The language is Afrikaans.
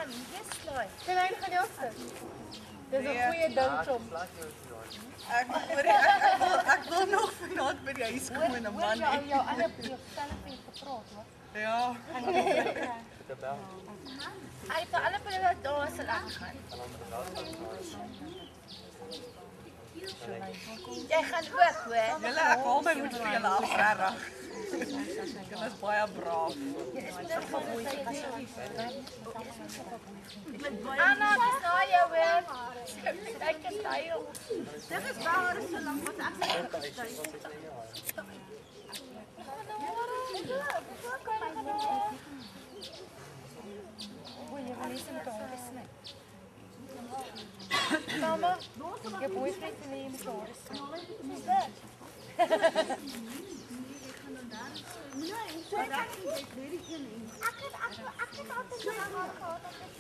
Annie, dis slaai. Kan jy gaan jou sit? Dis 'n goeie ding om. Ek wil nog vanaand by die huis kom en 'n man Jou ander selfie gepraat, hoor. Ja. Hy het alle pille daar sal ek gaan. Jy gaan ook hoor. Julle ek haal my hoed vir julle af regtig. Julle is baie braaf. Anna, dis na jou hoor. Kyk eens daar. Dit is waar so lank wat ek Mama, jou boyfriend en jy moet daar is. Nee, ek het altyd gehad dat